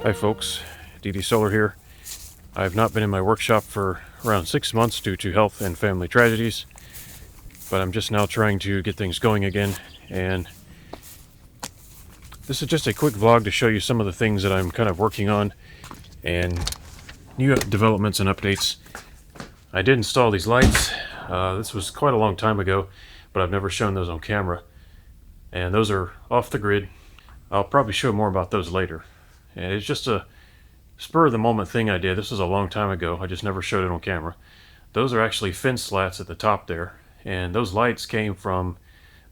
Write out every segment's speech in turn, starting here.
Hi folks, DD Solar here. I've not been in my workshop for around 6 months due to health and family tragedies, but I'm just now trying to get things going again, and this is just a quick vlog to show you some of the things that I'm kind of working on and new developments and updates. I did install these lights. This was quite a long time ago, but I've never shown those on camera, and those are off the grid. I'll probably show more about those later. And it's just a spur of the moment thing I did. This was a long time ago. I just never showed it on camera. Those are actually fence slats at the top there. And those lights came from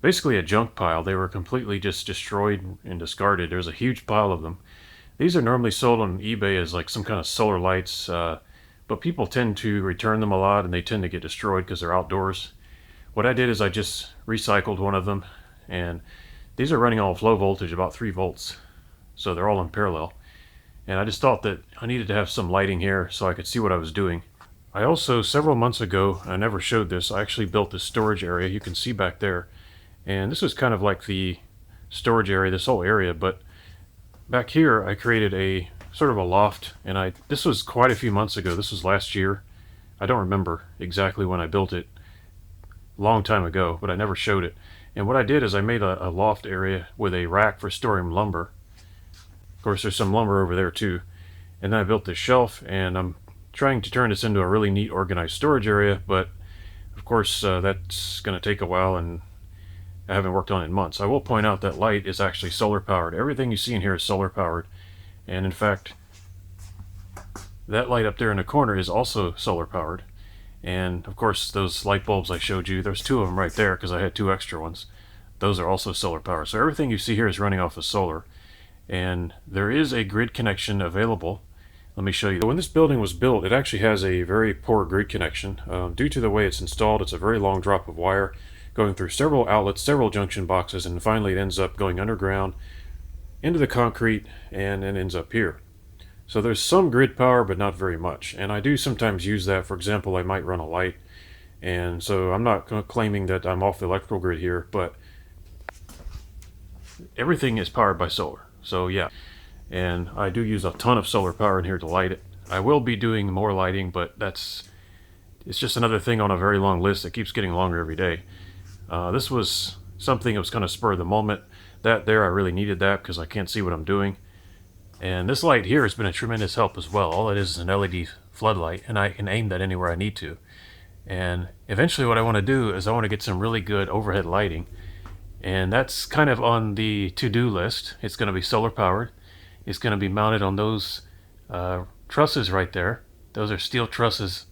basically a junk pile. They were completely just destroyed and discarded. There's a huge pile of them. These are normally sold on eBay as like some kind of solar lights, but people tend to return them a lot and they tend to get destroyed because they're outdoors. What I did is I just recycled one of them, and these are running on low voltage, about 3 volts. So they're all in parallel. And I just thought that I needed to have some lighting here so I could see what I was doing. I also, several months ago, I never showed this, I actually built this storage area you can see back there. And this was kind of like the storage area, this whole area, but back here I created a sort of a loft, and this was quite a few months ago. This was last year. I don't remember exactly when I built it, long time ago, but I never showed it. And what I did is I made a loft area with a rack for storing lumber. Of course, there's some lumber over there too. And then I built this shelf, and I'm trying to turn this into a really neat organized storage area, but of course that's going to take a while, and I haven't worked on it in months. I will point out that light is actually solar powered. Everything you see in here is solar powered, and in fact that light up there in the corner is also solar powered. And of course those light bulbs I showed you, there's 2 of them right there because I had 2 extra ones. Those are also solar powered. So everything you see here is running off of solar. And there is a grid connection available. Let me show you. When this building was built, it actually has a very poor grid connection. Due to the way it's installed, it's a very long drop of wire going through several outlets, several junction boxes, and finally it ends up going underground into the concrete and then ends up here. So there's some grid power, but not very much. And I do sometimes use that. For example, I might run a light. And so I'm not claiming that I'm off the electrical grid here, but everything is powered by solar. So yeah, and I do use a ton of solar power in here to light it. I will be doing more lighting, but it's just another thing on a very long list that keeps getting longer every day. This was something that was kind of spur of the moment. That there, I really needed that because I can't see what I'm doing. And this light here has been a tremendous help as well. All it is an LED floodlight, and I can aim that anywhere I need to. And eventually what I want to do is I want to get some really good overhead lighting. And that's kind of on the to-do list. It's going to be solar powered. It's going to be mounted on those trusses right there. Those are steel trusses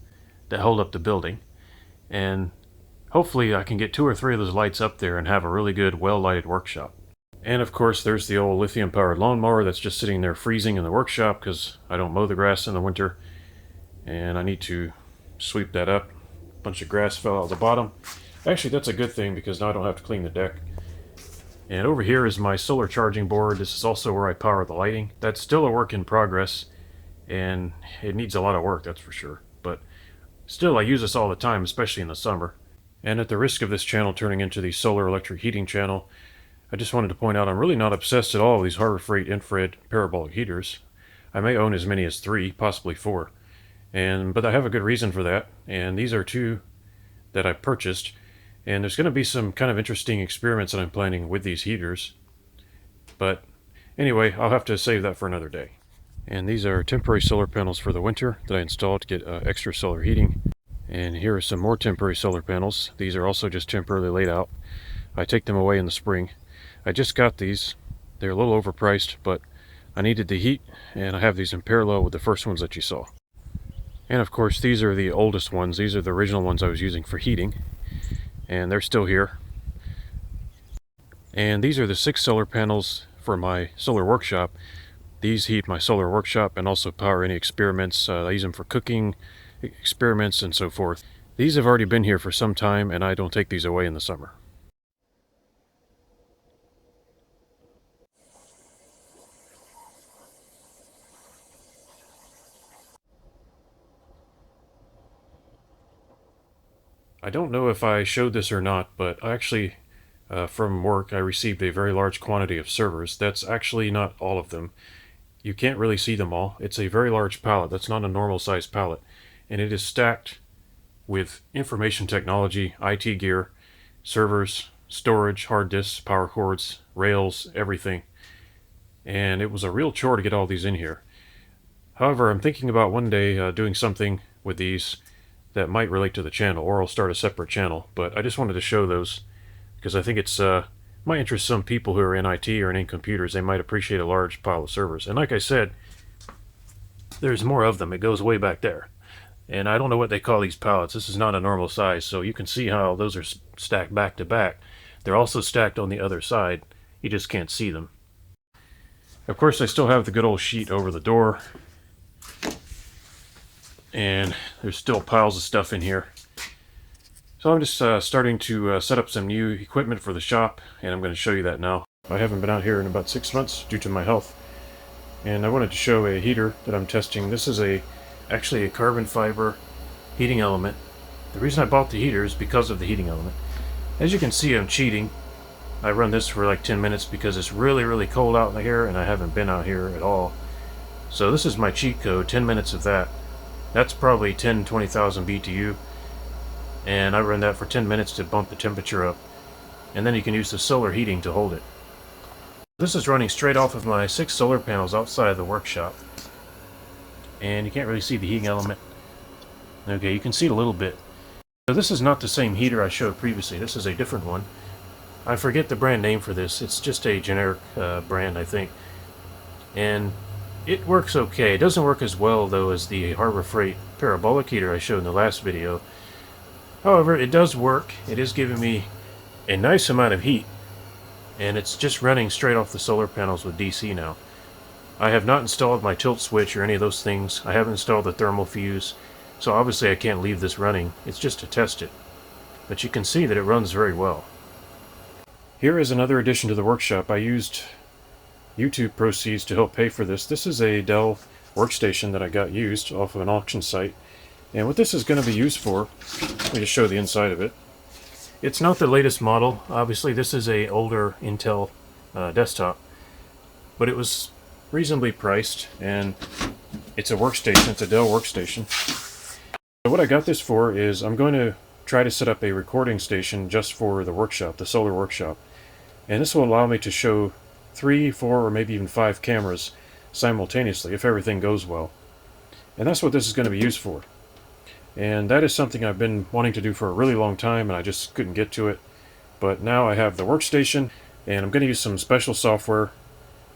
that hold up the building. And hopefully I can get 2 or 3 of those lights up there and have a really good, well-lighted workshop. And of course there's the old lithium-powered lawnmower that's just sitting there freezing in the workshop because I don't mow the grass in the winter. And I need to sweep that up. A bunch of grass fell out of the bottom. Actually, that's a good thing because now I don't have to clean the deck. And over here is my solar charging board. This is also where I power the lighting. That's still a work in progress, and it needs a lot of work, that's for sure. But still, I use this all the time, especially in the summer. And at the risk of this channel turning into the solar electric heating channel, I just wanted to point out I'm really not obsessed at all with these Harbor Freight infrared parabolic heaters. I may own as many as 3, possibly 4. But I have a good reason for that, and these are 2 that I purchased. And there's going to be some kind of interesting experiments that I'm planning with these heaters. But anyway, I'll have to save that for another day. And these are temporary solar panels for the winter that I installed to get extra solar heating. And here are some more temporary solar panels. These are also just temporarily laid out. I take them away in the spring. I just got these. They're a little overpriced, but I needed the heat, and I have these in parallel with the first ones that you saw. And of course, these are the oldest ones. These are the original ones I was using for heating. And they're still here. And these are the 6 solar panels for my solar workshop. These heat my solar workshop and also power any experiments. I use them for cooking experiments and so forth. These have already been here for some time, and I don't take these away in the summer. I don't know if I showed this or not, but I actually, from work, I received a very large quantity of servers. That's actually not all of them. You can't really see them all. It's a very large pallet. That's not a normal size pallet. And it is stacked with information technology, IT gear, servers, storage, hard disks, power cords, rails, everything. And it was a real chore to get all these in here. However, I'm thinking about one day doing something with these that might relate to the channel, or I'll start a separate channel. But I just wanted to show those because I think it's might interest some people who are in IT or in computers. They might appreciate a large pile of servers. And like I said, there's more of them. It goes way back there. And I don't know what they call these pallets. This is not a normal size, so you can see how those are stacked back to back. They're also stacked on the other side. You just can't see them. Of course, I still have the good old sheet over the door. And there's still piles of stuff in here. So I'm just starting to set up some new equipment for the shop, and I'm going to show you that now. I haven't been out here in about 6 months due to my health. And I wanted to show a heater that I'm testing. This is actually a carbon fiber heating element. The reason I bought the heater is because of the heating element. As you can see, I'm cheating. I run this for like 10 minutes because it's really, really cold out here, and I haven't been out here at all. So this is my cheat code, 10 minutes of that. That's probably 20,000 BTU. And I run that for 10 minutes to bump the temperature up. And then you can use the solar heating to hold it. This is running straight off of my 6 solar panels outside the workshop. And you can't really see the heating element. Okay, you can see it a little bit. So this is not the same heater I showed previously. This is a different one. I forget the brand name for this. It's just a generic brand, I think. And it works okay. It doesn't work as well, though, as the Harbor Freight parabolic heater I showed in the last video. However, it does work. It is giving me a nice amount of heat. And it's just running straight off the solar panels with DC now. I have not installed my tilt switch or any of those things. I haven't installed the thermal fuse. So obviously I can't leave this running. It's just to test it. But you can see that it runs very well. Here is another addition to the workshop. I used YouTube proceeds to help pay for this. This is a Dell workstation that I got used off of an auction site. And what this is going to be used for, let me just show the inside of it. It's not the latest model. Obviously this is a older Intel desktop. But it was reasonably priced, and it's a workstation. It's a Dell workstation. So what I got this for is I'm going to try to set up a recording station just for the workshop, the solar workshop. And this will allow me to show 3, 4, or maybe even 5 cameras simultaneously if everything goes well. And that's what this is going to be used for. And that is something I've been wanting to do for a really long time, and I just couldn't get to it. But now I have the workstation, and I'm going to use some special software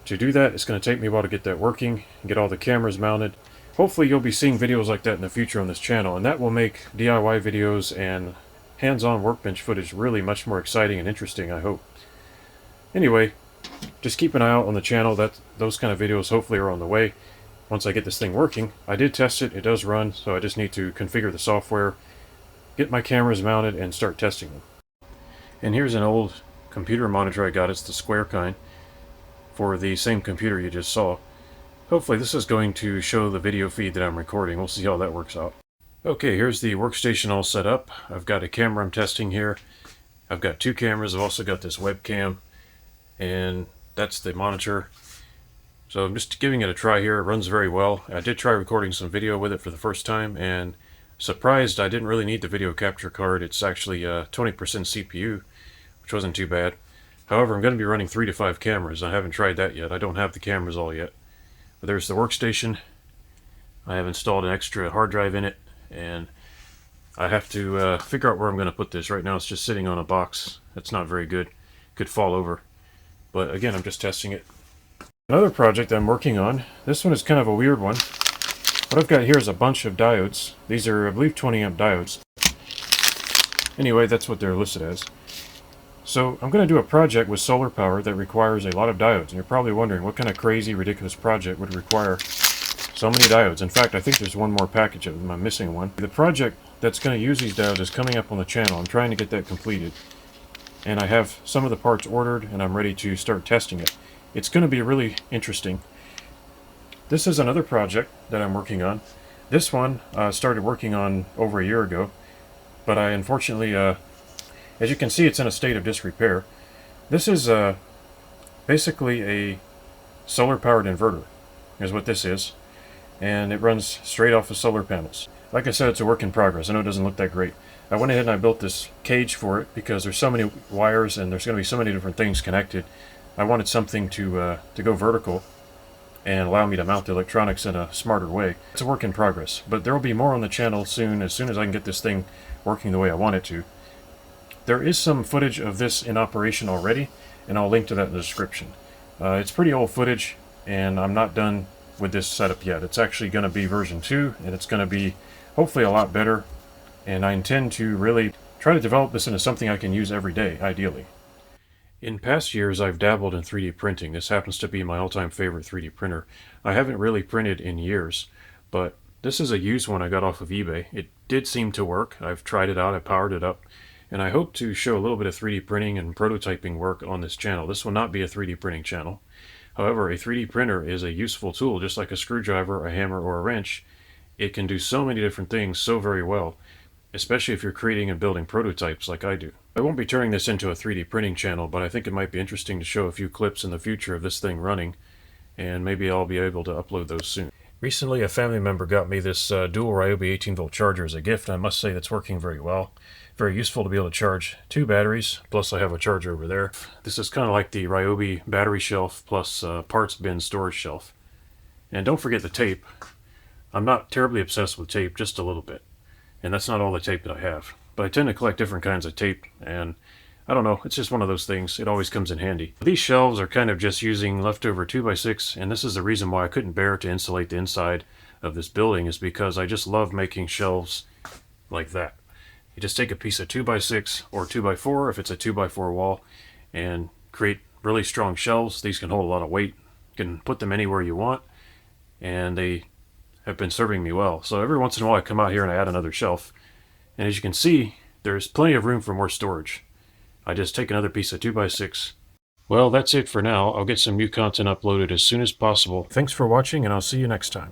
to do that. It's going to take me a while to get that working and get all the cameras mounted. Hopefully you'll be seeing videos like that in the future on this channel, and that will make DIY videos and hands-on workbench footage really much more exciting and interesting, I hope. Anyway, just keep an eye out on the channel. Those kind of videos hopefully are on the way. Once I get this thing working, I did test it. It does run, so I just need to configure the software, get my cameras mounted, and start testing them. And here's an old computer monitor I got. It's the square kind for the same computer you just saw. Hopefully this is going to show the video feed that I'm recording. We'll see how that works out. Okay, here's the workstation all set up. I've got a camera I'm testing here. I've got 2 cameras. I've also got this webcam, and that's the monitor. So I'm just giving it a try here. It runs very well. I did try recording some video with it for the first time, and surprised I didn't really need the video capture card. It's actually 20% CPU, which wasn't too bad. However, I'm going to be running 3 to 5 cameras. I haven't tried that yet. I don't have the cameras all yet. But there's the workstation. I have installed an extra hard drive in it, and I have to figure out where I'm going to put this. Right now it's just sitting on a box. That's not very good. Could fall over. But again, I'm just testing it. Another project I'm working on, this one is kind of a weird one. What I've got here is a bunch of diodes. These are, I believe, 20 amp diodes. Anyway, that's what they're listed as. So I'm going to do a project with solar power that requires a lot of diodes. And you're probably wondering what kind of crazy, ridiculous project would require so many diodes. In fact, I think there's one more package of them. I'm missing one. The project that's going to use these diodes is coming up on the channel. I'm trying to get that completed. And I have some of the parts ordered, and I'm ready to start testing it. It's going to be really interesting. This is another project that I'm working on. This one I started working on over a year ago, but I unfortunately, as you can see, it's in a state of disrepair. This is basically a solar-powered inverter. is what this is, and it runs straight off of solar panels. Like I said, it's a work in progress. I know it doesn't look that great. I went ahead and I built this cage for it because there's so many wires and there's going to be so many different things connected. I wanted something to go vertical and allow me to mount the electronics in a smarter way. It's a work in progress, but there will be more on the channel soon as I can get this thing working the way I want it to. There is some footage of this in operation already, and I'll link to that in the description. It's pretty old footage, and I'm not done with this setup yet. It's actually going to be version 2, and it's going to be hopefully a lot better, and I intend to really try to develop this into something I can use every day, ideally. In past years, I've dabbled in 3D printing. This happens to be my all-time favorite 3D printer. I haven't really printed in years, but this is a used one I got off of eBay. It did seem to work. I've tried it out, I powered it up, and I hope to show a little bit of 3D printing and prototyping work on this channel. This will not be a 3D printing channel. However, a 3D printer is a useful tool, just like a screwdriver, a hammer, or a wrench. It can do so many different things so very well, especially if you're creating and building prototypes like I do. I won't be turning this into a 3D printing channel, but I think it might be interesting to show a few clips in the future of this thing running, and maybe I'll be able to upload those soon. Recently, a family member got me this dual Ryobi 18-volt charger as a gift, and I must say that's working very well. Very useful to be able to charge 2 batteries, plus I have a charger over there. This is kind of like the Ryobi battery shelf plus parts bin storage shelf. And don't forget the tape. I'm not terribly obsessed with tape, just a little bit. And that's not all the tape that I have. But I tend to collect different kinds of tape, and I don't know, it's just one of those things. It always comes in handy. These shelves are kind of just using leftover 2x6, and this is the reason why I couldn't bear to insulate the inside of this building, is because I just love making shelves like that. You just take a piece of 2x6 or 2x4 if it's a 2x4 wall and create really strong shelves. These can hold a lot of weight. You can put them anywhere you want, and they have been serving me well. So every once in a while I come out here and I add another shelf, and as you can see, there's plenty of room for more storage. I just take another piece of 2x6. Well, that's it for now. I'll get some new content uploaded as soon as possible. Thanks for watching, and I'll see you next time.